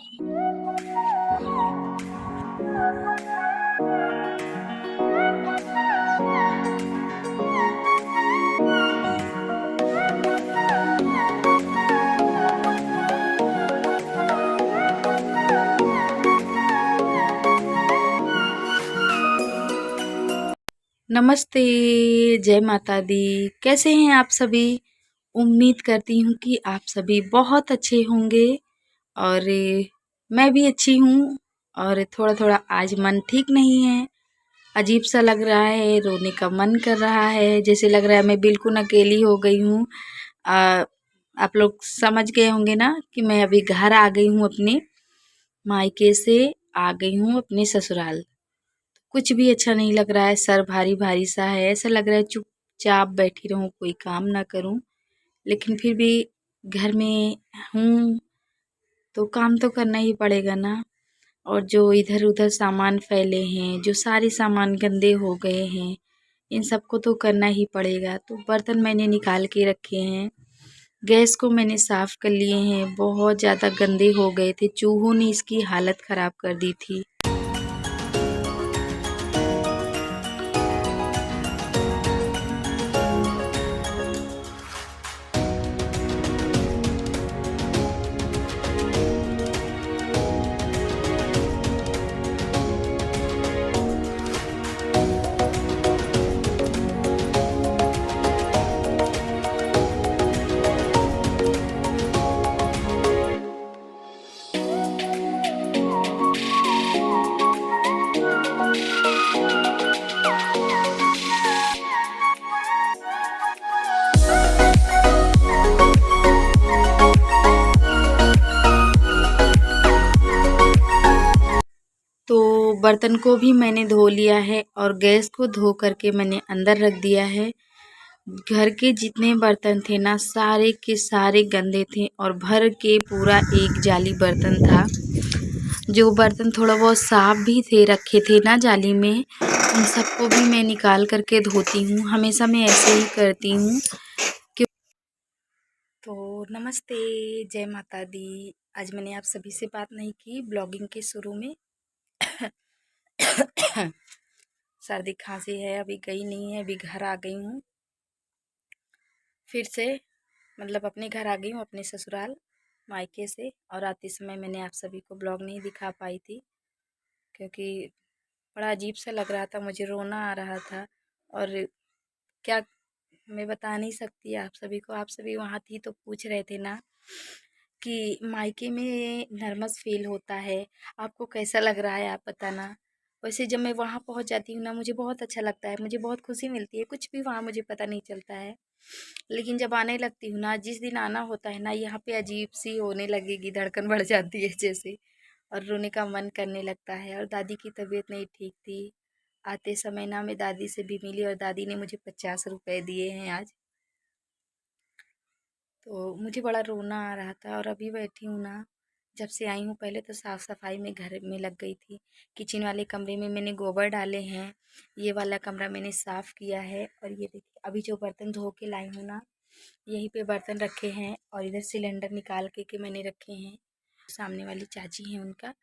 नमस्ते, जय माता दी। कैसे हैं आप सभी? उम्मीद करती हूँ कि आप सभी बहुत अच्छे होंगे और मैं भी अच्छी हूँ। और थोड़ा-थोड़ा आज मन ठीक नहीं है, अजीब सा लग रहा है, रोने का मन कर रहा है, जैसे लग रहा है मैं बिल्कुल अकेली हो गई हूँ। आप लोग समझ गए होंगे ना कि मैं अभी घर आ गई हूँ, अपने मायके से आ गई हूँ अपने ससुराल। कुछ भी अच्छा नहीं लग रहा है, सर भारी-भारी सा है, ऐसा लग रहा है चुपचाप बैठी रहूँ, कोई काम ना करूँ। लेकिन फिर भी घर में हूँ, तो काम तो करना ही पड़ेगा ना। और जो इधर-उधर सामान फैले हैं, जो सारे सामान गंदे हो गए हैं, इन सबको तो करना ही पड़ेगा। तो बर्तन मैंने निकाल के रखे हैं, गैस को मैंने साफ़ कर लिए हैं, बहुत ज़्यादा गंदे हो गए थे, चूहों ने इसकी हालत ख़राब कर दी थी। तो बर्तन को भी मैंने धो लिया है और गैस को धो करके मैंने अंदर रख दिया है। घर के जितने बर्तन थे ना, सारे के सारे गंदे थे और भर के पूरा एक जाली बर्तन था। जो बर्तन थोड़ा बहुत साफ भी थे, रखे थे ना जाली में, उन सबको भी मैं निकाल करके धोती हूँ। हमेशा मैं ऐसे ही करती हूँ। तो नमस्ते, जय माता दी। आज मैंने आप सभी से बात नहीं की ब्लॉगिंग के शुरू में। सर्दी खांसी है, अभी गई नहीं है, अभी घर आ गई हूँ फिर से। मतलब अपने घर आ गई हूँ, अपने ससुराल मायके से। और आते समय मैंने आप सभी को ब्लॉग नहीं दिखा पाई थी, क्योंकि बड़ा अजीब सा लग रहा था, मुझे रोना आ रहा था। और क्या मैं बता नहीं सकती आप सभी को। आप सभी वहाँ थी तो पूछ रहे थे ना कि मायके में नर्वस फील होता है, आपको कैसा लग रहा है, आप बताना। वैसे जब मैं वहाँ पहुँच जाती हूँ ना, मुझे बहुत अच्छा लगता है, मुझे बहुत खुशी मिलती है। कुछ भी वहाँ मुझे पता नहीं चलता है, लेकिन जब आने लगती हूँ ना, जिस दिन आना होता है ना, यहाँ पे अजीब सी होने लगेगी, धड़कन बढ़ जाती है जैसे, और रोने का मन करने लगता है। और दादी की तबीयत नहीं ठीक थी। आते समय ना मैं दादी से भी मिली और दादी ने मुझे 50 रुपए दिए हैं आज। तो मुझे बड़ा रोना आ रहा था। और अभी बैठी हूँ ना, जब से आई हूँ, पहले तो साफ़ सफाई में घर में लग गई थी। किचन वाले कमरे में मैंने गोबर डाले हैं, ये वाला कमरा मैंने साफ़ किया है। और ये देखिए, अभी जो बर्तन धो के लाई हूँ ना, यहीं पे बर्तन रखे हैं। और इधर सिलेंडर निकाल के मैंने रखे हैं। सामने वाली चाची हैं उनका।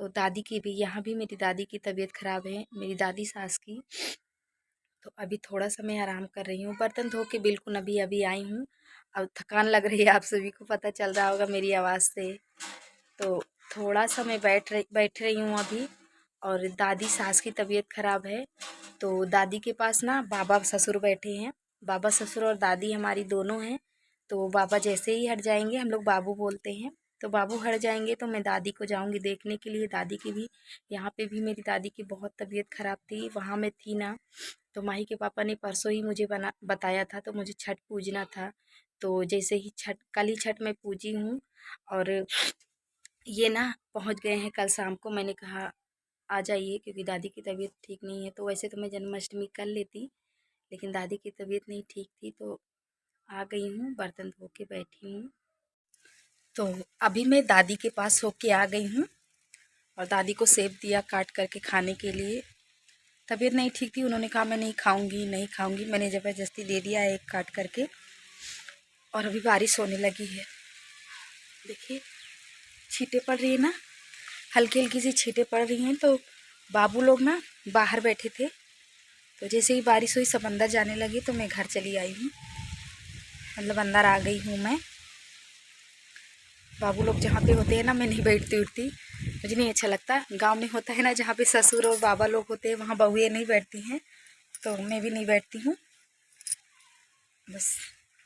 तो दादी की भी, यहाँ भी मेरी दादी की तबीयत ख़राब है, मेरी दादी सास की। तो अभी थोड़ा सा मैं आराम कर रही हूँ, बर्तन धो के बिल्कुल अभी अभी आई हूँ। अब थकान लग रही है, आप सभी को पता चल रहा होगा मेरी आवाज़ से। तो थोड़ा सा मैं बैठ रही हूँ अभी। और दादी सास की तबीयत ख़राब है, तो दादी के पास ना बाबा ससुर बैठे हैं। बाबा ससुर और दादी हमारी दोनों हैं। तो बाबा जैसे ही हट जाएंगे, हम लोग बाबू बोलते हैं, तो बाबू हट जाएंगे तो मैं दादी को जाऊंगी देखने के लिए। दादी की भी, यहाँ पे भी मेरी दादी की बहुत तबीयत ख़राब थी, वहाँ मैं थी ना। तो माही के पापा ने परसों ही मुझे बताया था, तो मुझे छठ पूजना था। तो जैसे ही छठ, कल ही छठ मैं पूजी हूँ। और ये ना पहुँच गए हैं कल शाम को। मैंने कहा आ जाइए, क्योंकि दादी की तबीयत ठीक नहीं है। तो वैसे तो मैं जन्माष्टमी कर लेती, लेकिन दादी की तबीयत नहीं ठीक थी, तो आ गई हूँ, बर्तन धो के बैठी हूँ। तो अभी मैं दादी के पास होके आ गई हूँ और दादी को सेब दिया काट करके खाने के लिए। तबीयत नहीं ठीक थी, उन्होंने कहा मैं नहीं खाऊंगी नहीं खाऊंगी, मैंने ज़बरदस्ती दे दिया एक काट करके। और अभी बारिश होने लगी है, देखिए छींटे पड़ रही है ना, हल्की हल्की सी छींटे पड़ रही हैं। तो बाबू लोग ना बाहर बैठे थे, तो जैसे ही बारिश हुई सब अंदर जाने लगी तो मैं घर चली आई हूँ, मतलब अंदर आ गई हूँ मैं। बाबू लोग जहाँ पे होते हैं ना, मैं नहीं बैठती उठती, मुझे नहीं अच्छा लगता। गांव में होता है ना, जहाँ पे ससुर और बाबा लोग होते हैं वहाँ बहुएं नहीं बैठती हैं, तो मैं भी नहीं बैठती हूँ। बस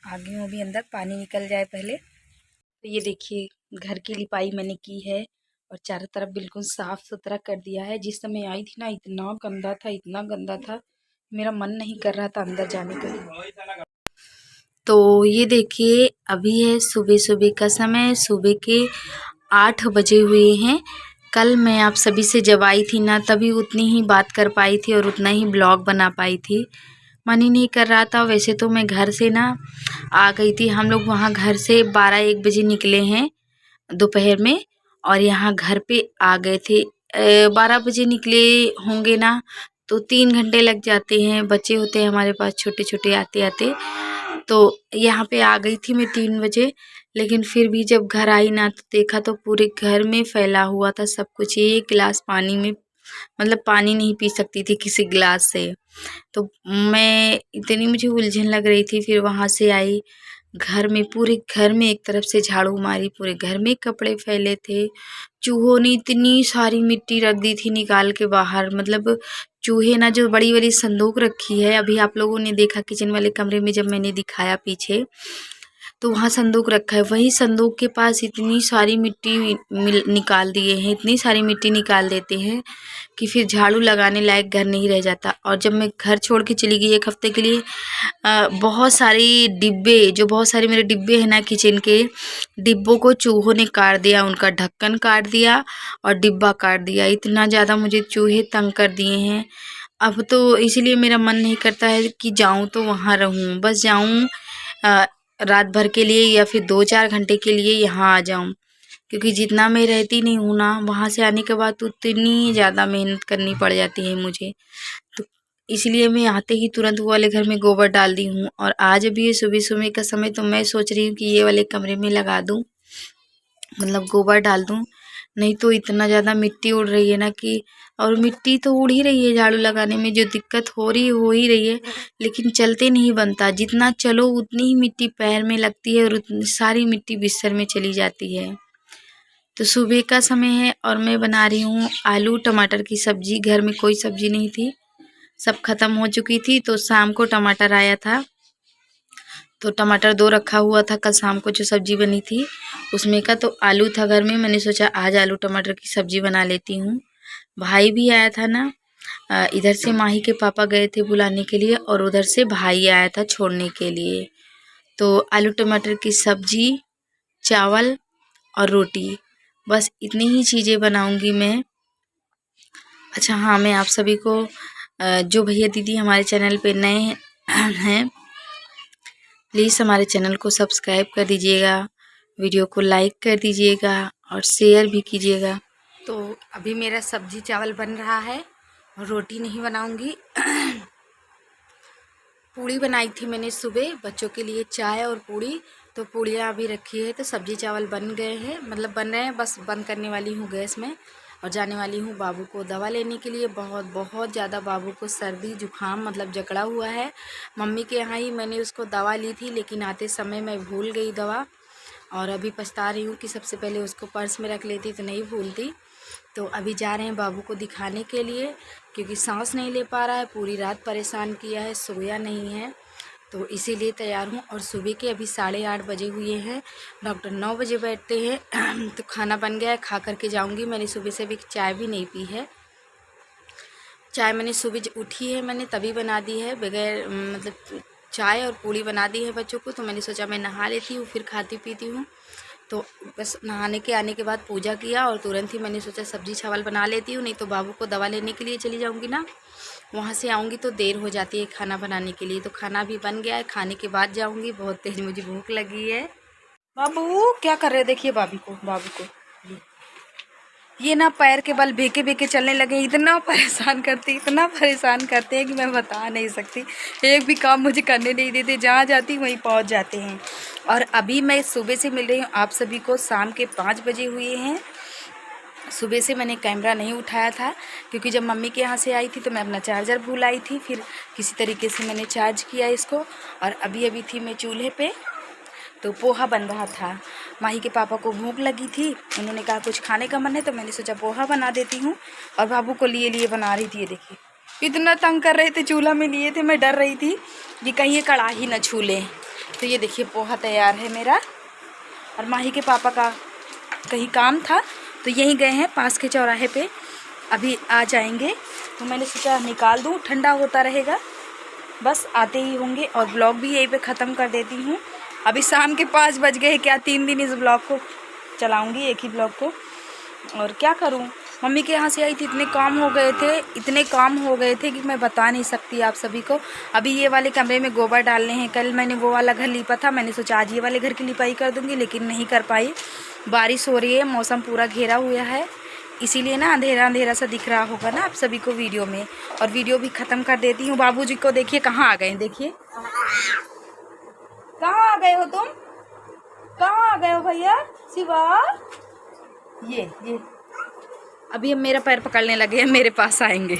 आ गई हूँ अभी अंदर, पानी निकल जाए पहले। तो ये देखिए घर की लिपाई मैंने की है और चारों तरफ बिल्कुल साफ सुथरा कर दिया है। जिस समय आई थी ना इतना गंदा था, इतना गंदा था, मेरा मन नहीं कर रहा था अंदर जाने का। तो ये देखिए अभी है सुबह सुबह का समय, सुबह के 8 बजे हुए हैं। कल मैं आप सभी से जब आई थी ना, तभी उतनी ही बात कर पाई थी और उतना ही ब्लॉग बना पाई थी, मन ही नहीं कर रहा था। वैसे तो मैं घर से ना आ गई थी, हम लोग वहाँ घर से 12-1 बजे निकले हैं दोपहर में, और यहाँ घर पे आ गए थे 12 बजे निकले होंगे ना, तो 3 घंटे लग जाते हैं। बच्चे होते हैं हमारे पास छोटे छोटे आते आते, तो यहाँ पे आ गई थी मैं 3 बजे। लेकिन फिर भी जब घर आई ना तो देखा तो पूरे घर में फैला हुआ था सब कुछ। एक गिलास पानी में, मतलब पानी नहीं पी सकती थी किसी गिलास से, तो मैं इतनी मुझे उलझन लग रही थी। फिर वहाँ से आई घर में, पूरे घर में एक तरफ से झाड़ू मारी, पूरे घर में कपड़े फैले थे। चूहों ने इतनी सारी मिट्टी रख दी थी निकाल के बाहर, मतलब चूहे ना, जो बड़ी बड़ी संदूक रखी है, अभी आप लोगों ने देखा किचन वाले कमरे में जब मैंने दिखाया पीछे, तो वहाँ संदूक रखा है, वही संदूक के पास इतनी सारी मिट्टी निकाल दिए हैं, इतनी सारी मिट्टी निकाल देते हैं कि फिर झाड़ू लगाने लायक घर नहीं रह जाता। और जब मैं घर छोड़ के चली गई 1 हफ्ते के लिए, बहुत सारी डिब्बे, जो बहुत सारे मेरे डिब्बे हैं ना किचन के, डिब्बों को चूहों ने काट दिया, उनका ढक्कन काट दिया और डिब्बा काट दिया। इतना ज़्यादा मुझे चूहे तंग कर दिए हैं। अब तो इसीलिए मेरा मन नहीं करता है कि जाऊं तो वहाँ रहूं, बस जाऊं रात भर के लिए या फिर 2-4 घंटे के लिए यहाँ आ जाऊं, क्योंकि जितना मैं रहती नहीं हूँ ना, वहाँ से आने के बाद उतनी ज़्यादा मेहनत करनी पड़ जाती है मुझे। तो इसलिए मैं आते ही तुरंत वो वाले घर में गोबर डाल दी हूँ। और आज अभी ये सुबह सुबह का समय, तो मैं सोच रही हूँ कि ये वाले कमरे में लगा दूँ, मतलब गोबर डाल दूँ। नहीं तो इतना ज़्यादा मिट्टी उड़ रही है ना कि, और मिट्टी तो उड़ ही रही है झाड़ू लगाने में, जो दिक्कत हो ही रही है, लेकिन चलते नहीं बनता। जितना चलो उतनी ही मिट्टी पैर में लगती है और उतनी सारी मिट्टी बिस्तर में चली जाती है। तो सुबह का समय है और मैं बना रही हूँ आलू टमाटर की सब्जी। घर में कोई सब्जी नहीं थी, सब खत्म हो चुकी थी, तो शाम को टमाटर आया था, तो टमाटर 2 रखा हुआ था कल शाम को जो सब्जी बनी थी उसमें का, तो आलू था घर में, मैंने सोचा आज आलू टमाटर की सब्जी बना लेती हूँ। भाई भी आया था ना, इधर से माही के पापा गए थे बुलाने के लिए और उधर से भाई आया था छोड़ने के लिए। तो आलू टमाटर की सब्जी, चावल और रोटी, बस इतनी ही चीज़ें बनाऊंगी मैं। अच्छा हाँ, मैं आप सभी को जो भैया दीदी हमारे चैनल पे नए हैं, प्लीज़ हमारे चैनल को सब्सक्राइब कर दीजिएगा, वीडियो को लाइक कर दीजिएगा और शेयर भी कीजिएगा। तो अभी मेरा सब्जी चावल बन रहा है और रोटी नहीं बनाऊंगी। पूड़ी बनाई थी मैंने सुबह बच्चों के लिए, चाय और पूड़ी, तो पूड़ियाँ अभी रखी है, तो सब्जी चावल बन गए हैं, मतलब बन रहे हैं, बस बंद करने वाली हूँ गैस में और जाने वाली हूँ बाबू को दवा लेने के लिए। बहुत बहुत ज़्यादा बाबू को सर्दी जुकाम मतलब जकड़ा हुआ है। मम्मी के यहाँ ही मैंने उसको दवा ली थी, लेकिन आते समय मैं भूल गई दवा, और अभी पछता रही हूँ कि सबसे पहले उसको पर्स में रख लेती तो नहीं भूलती। तो अभी जा रहे हैं बाबू को दिखाने के लिए, क्योंकि सांस नहीं ले पा रहा है, पूरी रात परेशान किया है, सोया नहीं है, तो इसीलिए तैयार हूँ। और सुबह के अभी 8:30 बजे हुए हैं, डॉक्टर 9 बजे बैठते हैं। तो खाना बन गया है, खा करके जाऊँगी। मैंने सुबह से भी चाय भी नहीं पी है, चाय मैंने सुबह उठी है मैंने तभी बना दी है, बगैर मतलब चाय और पूड़ी बना दी है बच्चों को। तो मैंने सोचा मैं नहा लेती हूँ फिर खाती पीती हूँ। तो बस नहाने के आने के बाद पूजा किया और तुरंत ही मैंने सोचा सब्जी चावल बना लेती हूँ, नहीं तो बाबू को दवा लेने के लिए चली जाऊँगी ना, वहाँ से आऊँगी तो देर हो जाती है खाना बनाने के लिए। तो खाना भी बन गया है, खाने के बाद जाऊँगी, बहुत तेज मुझे भूख लगी है। बाबू क्या कर रहे हैं, देखिए बाबू को ये ये ना पैर के बल भेके भेके चलने लगे, इतना परेशान करते हैं कि मैं बता नहीं सकती। एक भी काम मुझे करने नहीं देते, जहाँ जाती वहीं पहुँच जाते हैं। और अभी मैं सुबह से मिल रही हूँ आप सभी को, शाम के 5 बजे हुए हैं। सुबह से मैंने कैमरा नहीं उठाया था क्योंकि जब मम्मी के यहाँ से आई थी तो मैं अपना चार्जर भूल आई थी, फिर किसी तरीके से मैंने चार्ज किया इसको। और अभी थी मैं चूल्हे पे, तो पोहा बन रहा था। माही के पापा को भूख लगी थी, उन्होंने कहा कुछ खाने का मन है, तो मैंने सोचा पोहा बना देती हूँ। और बाबू को लिए बना रही थी। ये देखिए इतना तंग कर रहे थे, चूल्हा में लिए थे, मैं डर रही थी कि कहीं ये कढ़ाई न छू लें। तो ये देखिए पोहा तैयार है मेरा। और माही के पापा का कहीं काम था तो यहीं गए हैं पास के चौराहे पे, अभी आ जाएंगे। तो मैंने सोचा निकाल दूँ, ठंडा होता रहेगा, बस आते ही होंगे। और ब्लॉग भी यहीं पे ख़त्म कर देती हूँ। अभी शाम के 5 बज गए, क्या 3 दिन इस ब्लॉग को चलाऊँगी, एक ही ब्लॉग को। और क्या करूँ, मम्मी के यहाँ से आई थी, इतने काम हो गए थे कि मैं बता नहीं सकती आप सभी को। अभी ये वाले कमरे में गोबर डालने हैं, कल मैंने वो वाला घर लीपा था, मैंने सोचा आज ये वाले घर की लिपाई कर दूँगी, लेकिन नहीं कर पाई। बारिश हो रही है, मौसम पूरा घेरा हुआ है, इसीलिए ना अंधेरा अंधेरा सा दिख रहा होगा ना आप सभी को वीडियो में। और वीडियो भी ख़त्म कर देती हूँ। बाबूजी को देखिए कहाँ आ गए, देखिए कहाँ आ गए हो तुम, कहाँ आ गए हो भैया शिवा। ये अभी हम मेरा पैर पकड़ने लगे हैं, मेरे पास आएंगे।